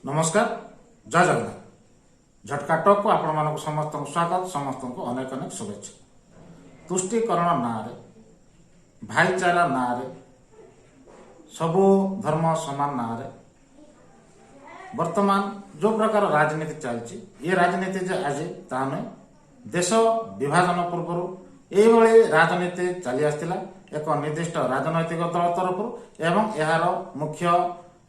नमस्कार जय जगन्नाथ झटका टॉक को आपण मानक समस्त स्वागत समस्त को अनेक अनेक शुभेच्छा। तुष्टिकरण ना भाईचारा ना सबु धर्म समान ना वर्तमान जो प्रकार राजनीति चलती ये राजनीति जे आज ताने देश विभाजन पूर्व ये राजनीति चली आसला एक निर्दिष्ट राजनैतिक दल तरफ एवं यार मुख्य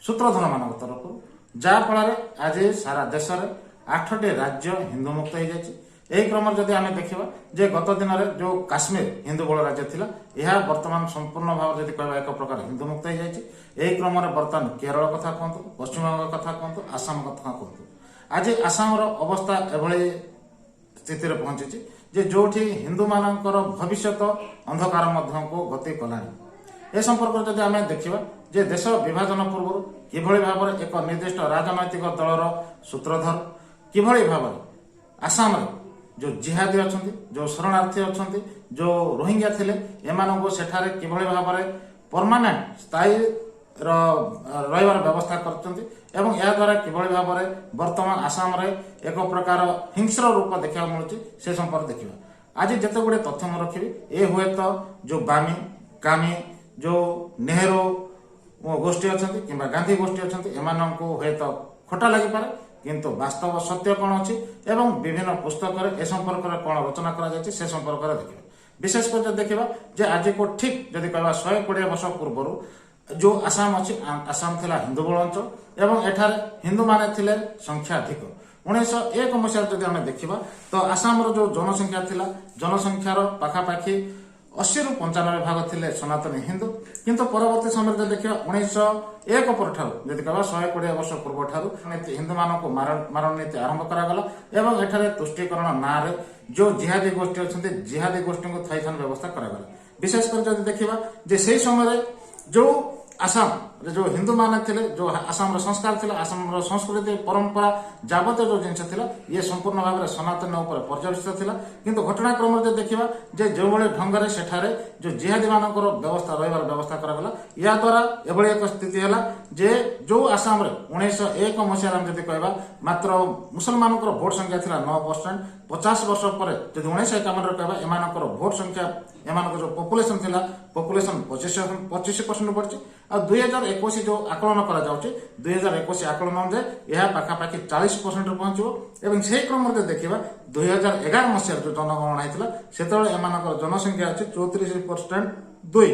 सूत्रधर मान तरफ जहाँफल आज सारा देश में 8टी राज्य हिंदू मुक्त हो जाए। क्रम जदि आम देखा जे गत दिन में जो काश्मीर हिंदू बहुल राज्य थिला यह वर्तमान संपूर्ण भाव जदि कह एक प्रकार हिंदू मुक्त हो जाए। क्रम बर्तमान केरल कथा कहतु, पश्चिमबंग कथा कहतु, आसाम कथा कहतु। आज आसाम अवस्था एभली स्थिति पहुंची जे जोठी हिंदू मानकर भविष्य अंधकार को गति कलानी। ए संपर्क जदि आम देखा जे देश विभाजन पूर्व किभଳି भाବରେ एक निर्दिष्ट राजनैतिक दलर सूत्रधर किभଳି भाବରେ आसाम जो जिहादी अच्छा जो शरणार्थी अच्छा जो रोहिंग्या थिले एमानंको सेठारे किभଳି भाବରେ परमानेंट स्थायी रहिबार व्यवस्था करछन्ती एवं या द्वारा किभଳି भाବରେ वर्तमान आसाम रे एक प्रकार हिंस्र रूप देखा मिलुछि से संपर्क देखिबा। आज जते गुडे तथ्य म रखिबी ए हुए तो जो बामी कामी जो नेहरू गोष्ठी अच्छा कि गांधी गोष्ठी अच्छा एमानंको हुए तो खोटा लगी पारे किंतु वास्तव सत्य कौन अच्छी एवं विभिन्न पुस्तक ए संपर्क में कौन रचना कर संपर्क में देखिए। विशेषकर देखा जे आज को ठीक जदि कह 120 वर्ष पूर्व जो आसाम अच्छी आसाम थिला हिंदू बहुल अंचल एवं एठार हिंदू माने थिले संख्या अधिक। 1901 मसीह जदि आम देखा तो आसाम जो जनसंख्या थिला जनसंख्यार पाखापाखि 80 ରୁ 95 भाग थिले सनातनी हिंदू किंतु परवर्ती समय जब देखिए 1901 पर जदि कह 120 वर्ष पूर्व ठारू हिंदू मानक मारण नीति आरंभ करागला एवं एठारे तुष्टिकरण ना जो जिहादी गोष्ठी अच्छा जिहादी गोष्ठी को थैथान व्यवस्था करागला। विशेषकर जब देखा जे से समय जो आसाम जो हिंदू माने थिले जो आसाम संस्कार थिला आसाम संस्कृति परंपरा जाबत जो जिनस थिला ये संपूर्ण भाव में सनातन उपर पर्यवेसित थिला किंतु घटनाक्रम जो देखा जे जो बड़े ढंग से सेठारे जो जिहादी मानकर व्यवस्था रहिबार व्यवस्था करागला या द्वारा एभली एक स्थिति है जे जो आसाम रे 1901 मसीह जदि कहबा मात्र मुसलमान भोट संख्या थिला 9%। 50 वर्ष पर जब 1951 कहबा एमानकर भोट संख्या एमानकर जो पॉपुलेशन थिला पॉपुलेशन 25% बढ़ी आ 2021 जो आकलन करा जाउछि 2021 आकलन अनुसार यह पाखापाखि 40% पहुंचो एवं से क्रम में देखा 2011 मसीह जो जनगणना होता से एमानकर जनसंख्या अच्छी 34.2।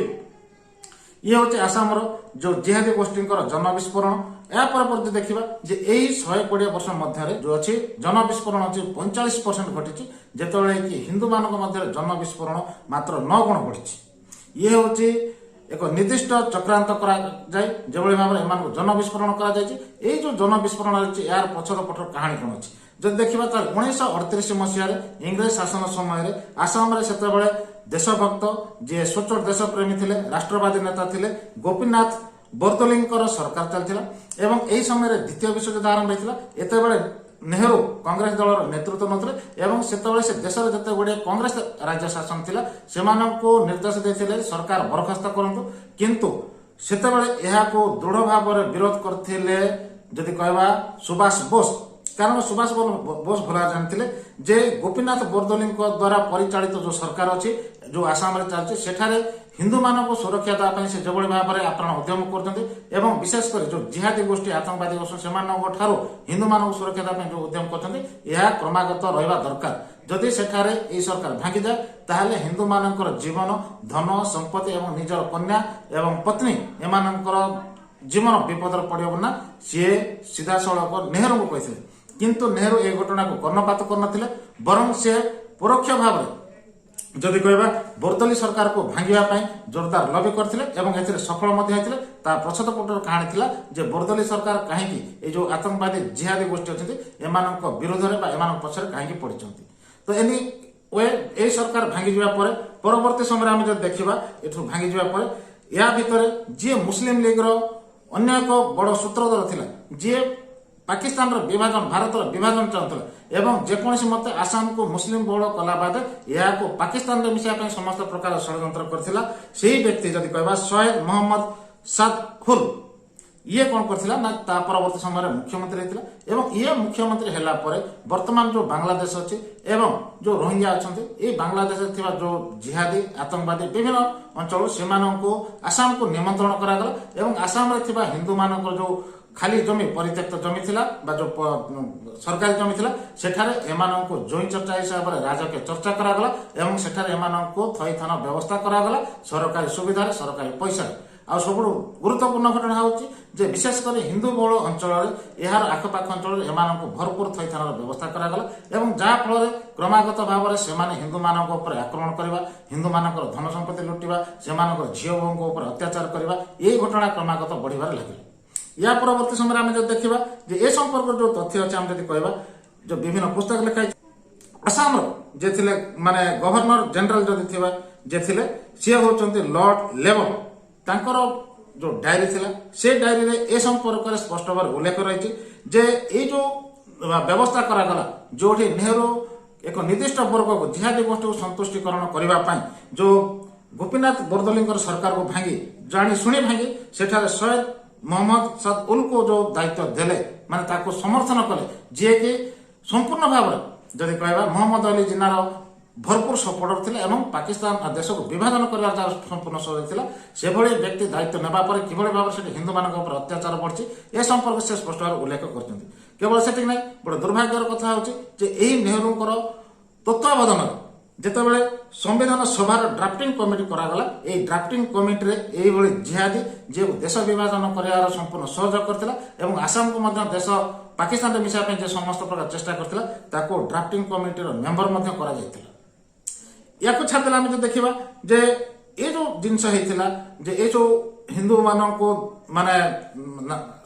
ये हूँ आसाम जो जिहादी गोष्ठी जन विस्फोरण यापर देखा जे यही 120 वर्ष मध्य जो अच्छी जन विस्फोरण अच्छी 45% घटी जिते कि हिंदू मान जन विस्फोरण मात्र 9 गुण बढ़ी। ये हूँ एक निर्दिष्ट चक्रांत कराए जो भाव में एम जन विस्फोरण कर जो जन विस्फोरण रही यार पछर पटर कहानी कौन अच्छी जब देखा 1938 मसीह इंग्रेज शासन समय आसाम से देशभक्त जी स्वच्छ देशप्रेमी थे राष्ट्रवादी नेता थे गोपीनाथ बोरदोलईंकर सरकार चलता एवं यही समय द्वितीय विश्वयुद्ध आरंभ होता एतबे नेहरू कांग्रेस दल नेतृत्व नथिले से देश में जिते गुड़े कांग्रेस राज्य शासन थिला सेमानंको निर्देश देते सरकार बरखास्त करंतु किंतु सेतेबेले एहाको दृढ़ भाव में विरोध करथिले जदि कहबा सुभाष बोस कारण सुभाष बोस भला जानते जे गोपीनाथ बोरदोलई द्वारा परिचालित जो सरकार अच्छी जो आसाम रे चलती सेठारे हिंदू मानक सुरक्षा देवाई से जो भाव में आपण उद्यम कर विशेषकर जो जिहादी गोष्ठी आतंकवादी गोष्ठी से हिंदू मानक सुरक्षा देवाई जो उद्यम कर क्रमागत रहा दरकार। जदि सेठारे ये सरकार भांगी जाए ताहले हिंदू मानकर जीवन धन संपत्ति एवं निजर कन्या एवं पत्नी एमानकर जीवन विपद पड़ो ना सी सीधा सड़क नेहरू को कही किंतु नेहरू ए घटना को कर्णपात करनथिले बरं से परोक्ष भाव में जदि कहबा बोरदोलई सरकार को भांगिबा जोरदार लबी करथिले एवं एथिरे सफल मध्ये होइथिले ता प्रच्छदपटर कहानी थिला जे बोरदोलई सरकार काहेकि ए जो आतंकवादी जिहादी गोष्ठी अछथि एमानक विरोध रे बा एमानक पछरे काहेकि पड़िचंती तो एनी वे ए सरकार भांगी जिबा परे परवर्ती समय हम जब देखिबा एठु भांगी जिबा परे या भितरे जे मुस्लिम लीग रो अन्य एक बड़ सूत्रधर थिला जे पाकिस्तान विभाजन भारत विभाजन चाहूला एवं जेकोसी मत आसाम को मुस्लिम बहुल कला बाद यह पाकिस्तान में मिसाई समस्त प्रकार षड्यंत्र करथिला। सेही व्यक्ति जदि कहबा सैयद मोहम्मद सादखुल ଇଏ କ'ଣ କରିଥିଲା ନା ତା ପରବର୍ତ୍ତୀ ସମୟରେ ମୁଖ୍ୟମନ୍ତ୍ରୀ ହେଇଥିଲା ଏବଂ ଇଏ ମୁଖ୍ୟମନ୍ତ୍ରୀ ହେଲା ପରେ ବର୍ତ୍ତମାନ ଯୋଉ ବାଂଲାଦେଶ ଅଛି ଏବଂ ଯୋଉ ରୋହିଙ୍ଗ୍ୟା ଅଛନ୍ତି ଏଇ ବାଂଲାଦେଶରେ ଥିବା ଯୋଉ ଜିହାଦୀ ଆତଙ୍କବାଦୀ ବିଭିନ୍ନ ଅଞ୍ଚଳରୁ ସେମାନଙ୍କୁ ଆସାମକୁ ନିମନ୍ତ୍ରଣ କରାଗଲା ଏବଂ ଆସାମରେ ଥିବା ହିନ୍ଦୁମାନଙ୍କର ଯୋଉ ଖାଲି ଜମି ପରିତ୍ୟକ୍ତ ଜମି ଥିଲା ବା ଯୋଉ ସରକାରୀ ଜମି ଥିଲା ସେଠାରେ ଏମାନଙ୍କୁ ଜମି ଚର୍ଚ୍ଚା ହିସାବରେ ରାଜକୀୟ ଚର୍ଚ୍ଚା କରାଗଲା ଏବଂ ସେଠାରେ ଏମାନଙ୍କୁ ଥଇଥାନ ବ୍ୟବସ୍ଥା କରାଗଲା ସରକାରୀ ସୁବିଧାରେ ସରକାରୀ ପଇସାରେ। ଆଉ ସବୁଠୁ ଗୁରୁତ୍ୱପୂର୍ଣ୍ଣ ଘଟଣା ହେଉଛି ଯେ ବିଶେଷ କରି ହିନ୍ଦୁ ବହୁଳ ଅଞ୍ଚଳରେ ଏହାର ଆଖପାଖ ଅଞ୍ଚଳରେ ଏମାନଙ୍କୁ ଭରପୁର ଥଇଥାନର ବ୍ୟବସ୍ଥା କରାଗଲା ଏବଂ ଯାହା ଫଳରେ କ୍ରମାଗତ ଭାବରେ ସେମାନେ ହିନ୍ଦୁମାନଙ୍କ ଉପରେ ଆକ୍ରମଣ କରିବା, ହିନ୍ଦୁମାନଙ୍କର ଧନ ସମ୍ପତ୍ତି ଲୁଟିବା, ସେମାନଙ୍କର ଝିଅ ବୋହୂଙ୍କ ଉପରେ ଅତ୍ୟାଚାର କରିବା ଏଇ ଘଟଣା କ୍ରମାଗତ ବଢ଼ିବାରେ ଲାଗିଲା। या परवर्ती समय आम जो देखा जे ए संपर्क जो तथ्य अच्छे आम जब कह जो विभिन्न पुस्तक लिखाई आसाम जे थे माने गवर्नर जनरल जदि थी जे थे सी होती लॉर्ड लेबन तांकर जो डायरी थिला से डायरी रे ए संपर्क में स्पष्ट भाव उल्लेख रही जे ये जो व्यवस्था करागला जो नेहरू एक निर्दिष्ट वर्ग को जिहादी गोष्ठी को संतुष्टिकरण करने जो गोपीनाथ बोरदोली सरकार को भांगी जानी शुणी भांगी सेठारे सैयद मोहम्मद सदउल को जो दायित्व देले माने ताको समर्थन कले जे कि संपूर्ण भाव जदि कहबा मोहम्मद अली जिन्नार भरपूर सपोर्टर थिले एवं पाकिस्तान देश को विभाजन करबार जार संपूर्ण सहयोग थिला से भली व्यक्ति दायित्व नेबा पर किभली भाव से हिंदू मानक ऊपर अत्याचार बढ़छि ए संपर्क से स्पष्ट भाव उल्लेख करछन्ति। केवल सेटिक नै बड़ दुर्भाग्यर कथा होछि जे एही नेहरूंकर तत्वावधान जेतेबेले संविधान सभार ड्राफ्टिंग कमिटी करागला ए ड्राफ्टिंग कमिटी रे एही भली जिहादी जे देश विभाजन करार संपूर्ण सहयोग करथिला एवं आसाम को मध्य देश पाकिस्तान रे मिसा पे जे समस्त प्रकार चेष्टा करथिला ताको ड्राफ्टिंग कमिटी रो मेंबर मध्य करा जायतिला। याको छाड़देला आम जो देखा जे ये जो जिनस होता जे ये जो हिंदू मानक को माने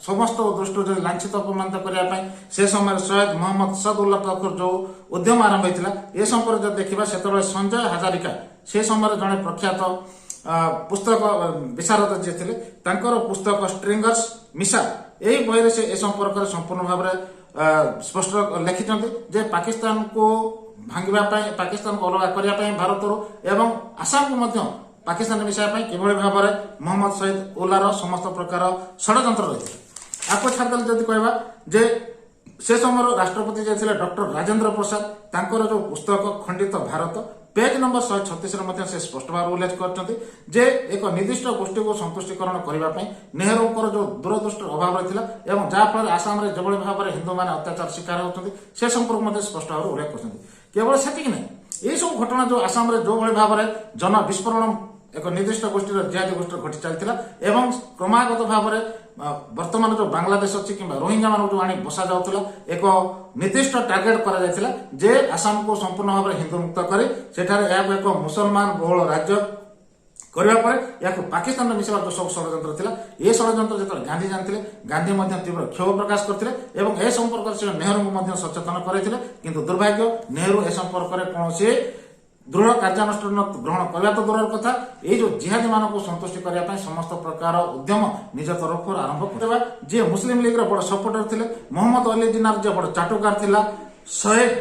समस्त दृष्टि जो लांछित अपमानित करने से समय सैयद मोहम्मद सदउल्लाह तखर जो उद्यम आरंभ होता ये संपर्क जो देखा से संजय हजारिका से समय जड़े प्रख्यात पुस्तक विशारद जी थे पुस्तक स्ट्रिंगर्स मिसा यही बही से संपर्क संपूर्ण भाव में स्पष्ट लिखिं जे पाकिस्तान को भांगा पाकिस्तान को अलग करने भारत एवं आसाम को मध्य पाकिस्तान मिसाई किभली भाव में मोहम्मद सईद उल्लार समस्त प्रकार षड्यंत्र रही आपको छाड़देले जदि कहबा जे से समय राष्ट्रपति जे थे डॉक्टर राजेंद्र प्रसाद तांकर जो पुस्तक खंडित भारत पेज नंबर 136 से स्पष्ट भाव उल्लेख करते एक निर्दिष्ट गोष्ठी को संतुष्टिकरण करने नेहरूंकर जो दूरदृष्टि अभाव रही है जहाँफल आसाम जो भाव में हिंदू मैंने अत्याचार शिकार होती से संपर्क स्पष्ट भाव उल्लेख करते। केवल से नहीं ये सब घटना जो आसाम जो भाव में जन विस्फोरण एक निर्दिष्ट गोष्ठी जिहादी गोष्ठी घटी चलता एवं क्रमागत भाव में वर्तमान जो बांग्लादेश अच्छी कि रोहिंग्या मान जो आनी बसा जाऊला एक निर्दिष्ट टार्गेट करा जे आसाम को संपूर्ण भाव में हिंदू मुक्त कर एक मुसलमान बहुल राज्य करने या पाकिस्तान मिसवा जो सब षड्यंत्र था ये षड्यंत्र जो गांधी जानते गांधी तीव्र क्षोभ प्रकाश करते ए संपर्क से नेहरू को सचेतन करते किंतु दुर्भाग्य नेहरू ए संपर्क में कौन दृढ़ कार्यानुष्ठान ग्रहण करने तो दूर कथा ये जो जिहादी मान को संतुष्टि करने समस्त प्रकार उद्यम निज तरफ आरंभ करवा जी मुस्लिम लीग बड़ सपोर्टर थे मोहम्मद अली जिन्नार जो बड़ चाटुकार था सैयद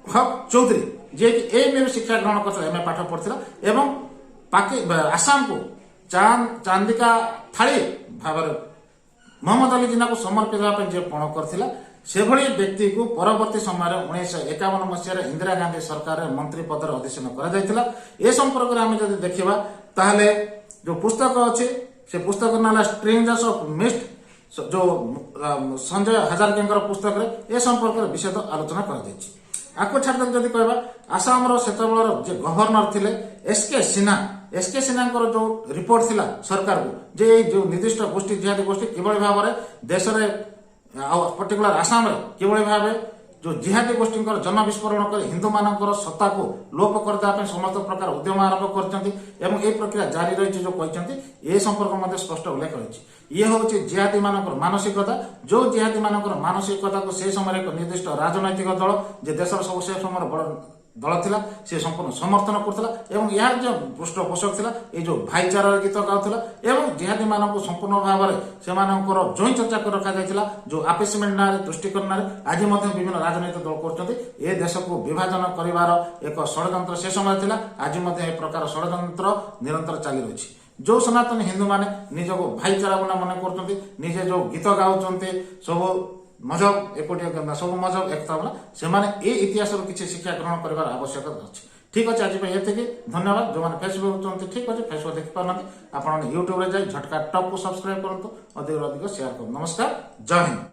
हक चौधरी जे कि एम शिक्षा ग्रहण करता एम ए पाठ पढ़ा आसाम को चांदिका थाली भाव मोहम्मद अली जिन्ना को समर्पित जे पण करथिला से भली व्यक्ति को परवर्ती समय 1951 मसीह इंदिरा गांधी सरकार मंत्री पद अधिष्ठान करा ए संपर्क में आम जब देखा ताहले जो पुस्तक अच्छे से पुस्तक ना स्ट्रेंजर्स ऑफ मिस्ट जो संजय हजारके पुस्तक ए संपर्क विषय आलोचना कर छाड़ जब कहबा आसाम से गवर्नर थे एसके सिन्हा जो रिपोर्ट थिला सरकार को जे जो निर्दिष्ट गोष्ठी जिहादी गोष्ठी किभली भाव में देश में पर्टिकुलर आसाम किभली भाव जो जिहादी गोष्ठी जन विस्फोरण कर हिंदू मानकर सत्ता को लोप करने समस्त प्रकार उद्यम आरंभ कर प्रक्रिया जारी रही जो कहते संपर्क स्पष्ट उल्लेख रही ये हूँ जिहादी मानकर मानसिकता जो जिहादी मानकर मानसिकता को से समय एक निर्दिष्ट राजनैतिक दल जे देशर सब से समय बड़ दल थिला से संपूर्ण समर्थन करथिला एवं यार जो पृष्ठपोषक थिला ये जो भाईचारा गीत गाउथिला एवं जिहादी मानक संपूर्ण भाव में से जॉइंट चर्चा कर रखा जाइथिला जो आपेसमेंट ना तुष्टिकरण ना आज विभिन्न राजनैतिक दल करछन्ती ए देश को विभाजन करिवार एक षड्यंत्र से समय थिला आज एक प्रकार षड्यंत्र निरंतर चली रही जो सनातन हिंदू माने निजको भाईचारा बना मन करते निजे जो गीत गाउछन्ते सब मजहब एकोटिया सब मजहब एकता बना से माने ए इतिहास किसी शिक्षा ग्रहण कर आवश्यकता अच्छी। ठीक अच्छे आज ये धन्यवाद। जो मैंने फेसबुक चाहते ठीक अच्छे फेसबुक देखी पार आप यूट्यूब जाए झटका टॉप को सब्सक्राइब करूँ अधिक अधिक शेयर करूँ। नमस्कार, जय हिंद।